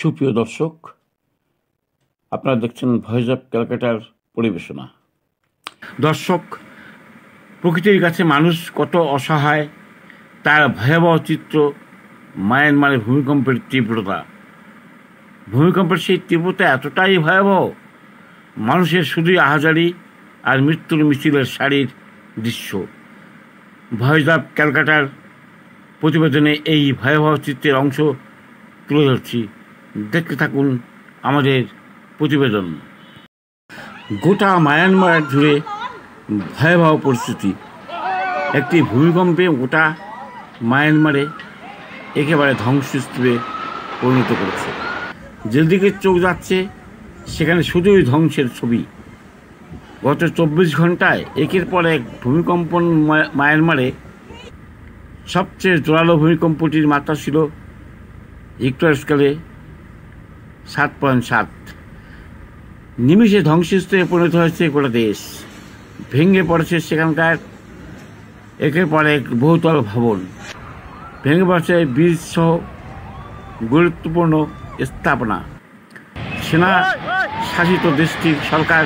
সুপ্রিয় দর্শক, আপনারা দেখছেন ভয়েস অফ ক্যালকাটার পরিবেশনা। দর্শক, প্রকৃতির কাছে মানুষ কত অসহায় তার ভয়াবহ চিত্র মায়ানমারের ভূমিকম্পের তীব্রতা। ভূমিকম্পের সেই তীব্রতা এতটাই ভয়াবহ, মানুষের শুধুই আহাজারি আর মৃত্যুর মিছিলের সারির দৃশ্য। ভয়েস অফ ক্যালকাটার প্রতিবেদনে এই ভয়াবহ চিত্রের অংশ তুলে ধরছি, দেখতে থাকুন আমাদের প্রতিবেদন। গোটা মায়ানমার জুড়ে ভয়াবহ পরিস্থিতি। একটি ভূমিকম্পে গোটা মায়ানমারে একেবারে ধ্বংসস্তূপে পরিণত করেছে। যেদিকে চোখ যাচ্ছে সেখানে শুধুই ধ্বংসের ছবি। গত 24 ঘন্টায় একের পর এক ভূমিকম্পন মায়ানমারে সবচেয়ে জোরালো ভূমিকম্পটির মাত্রা ছিল রিক্টার স্কেলে 7.7। নিমিষে ধ্বংসস্তূপে পরিণত হয়েছে গোটা দেশ। ভেঙে পড়েছে সেখানকার একের পর এক বহুতল ভবন, ভেঙে পড়েছে ব্রিজ সহ গুরুত্বপূর্ণ স্থাপনা। সেনা শাসিত দেশটির সরকার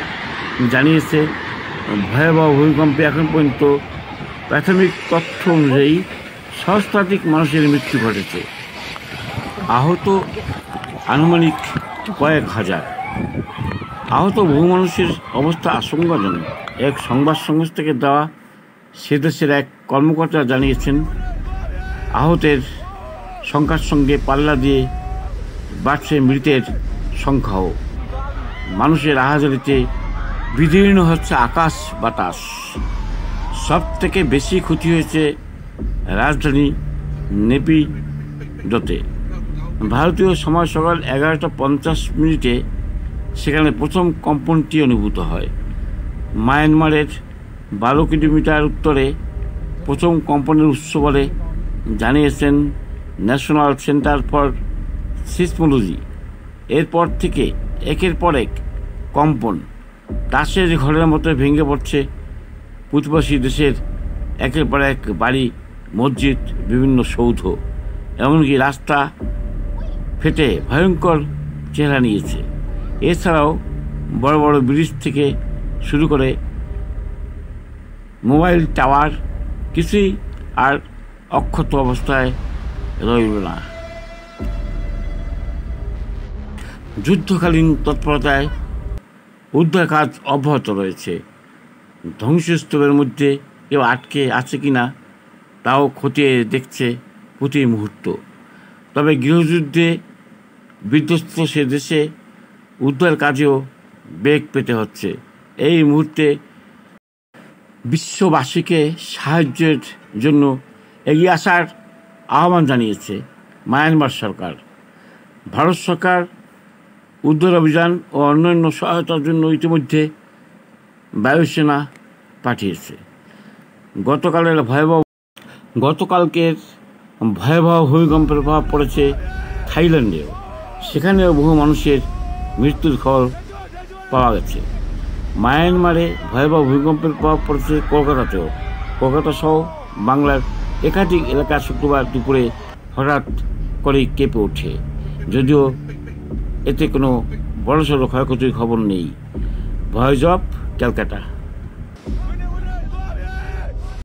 জানিয়েছে, ভয়াবহ ভূমিকম্পে এখন পর্যন্ত প্রাথমিক তথ্য অনুযায়ী সহস্রাধিক মানুষের মৃত্যু ঘটেছে। আহত আনুমানিক কয়েক হাজার। আহত বহু মানুষের অবস্থা আশঙ্কাজনক। এক সংবাদ সংস্থাকে দেওয়া সে দেশের এক কর্মকর্তা জানিয়েছেন, আহতের সংখ্যার সঙ্গে পাল্লা দিয়ে বাড়ছে মৃতের সংখ্যাও। মানুষের আহাজারিতে বিদীর্ণ হচ্ছে আকাশ বাতাস। সব থেকে বেশি ক্ষতি হয়েছে রাজধানী নেপিডোতে। ভারতীয় সময় সকাল 11:50 সেখানে প্রথম কম্পনটি অনুভূত হয়। মায়ানমারের 12 কিলোমিটার উত্তরে প্রথম কম্পনের উৎস বলে জানিয়েছেন ন্যাশনাল সেন্টার ফর সিসমোলজি। এরপর থেকে একের পর এক কম্পন তাসের ঘরের মতো ভেঙে পড়ছে প্রতিবেশী দেশের একের পর এক বাড়ি, মসজিদ, বিভিন্ন সৌধ, এমনকি রাস্তা ফেটে ভয়ঙ্কর চেহারা নিয়েছে। এছাড়াও বড় বড় ব্রিজ থেকে শুরু করে মোবাইল টাওয়ার কিছুই আর অক্ষত অবস্থায় রইল না। যুদ্ধকালীন তৎপরতায় উদ্ধার কাজ অব্যাহত রয়েছে। ধ্বংসস্তূপের মধ্যে কেউ আটকে আছে কিনা তাও খতিয়ে দেখছে প্রতি মুহূর্ত। তবে গৃহযুদ্ধে বিধ্বস্ত সে দেশে উদ্ধার কাজেও বেগ পেতে হচ্ছে। এই মুহূর্তে বিশ্ববাসীকে সাহায্যের জন্য এগিয়ে আসার আহ্বান জানিয়েছে মায়ানমার সরকার। ভারত সরকার উদ্ধার অভিযান ও অন্যান্য সহায়তার জন্য ইতিমধ্যে বায়ুসেনা পাঠিয়েছে। গতকালকের ভয়াবহ ভূমিকম্পের প্রভাব পড়েছে থাইল্যান্ডেও। সেখানেও বহু মানুষের মৃত্যুর খবর পাওয়া গেছে। মায়ানমারে ভয়াবহ ভূমিকম্পের প্রভাব পড়েছে কলকাতাতেও। কলকাতা সহ বাংলার একাধিক এলাকা শুক্রবার দুপুরে হঠাৎ করেই কেঁপে ওঠে, যদিও এতে কোনো বড়সড় ক্ষয়ক্ষতির খবর নেই। Voice of Calcutta.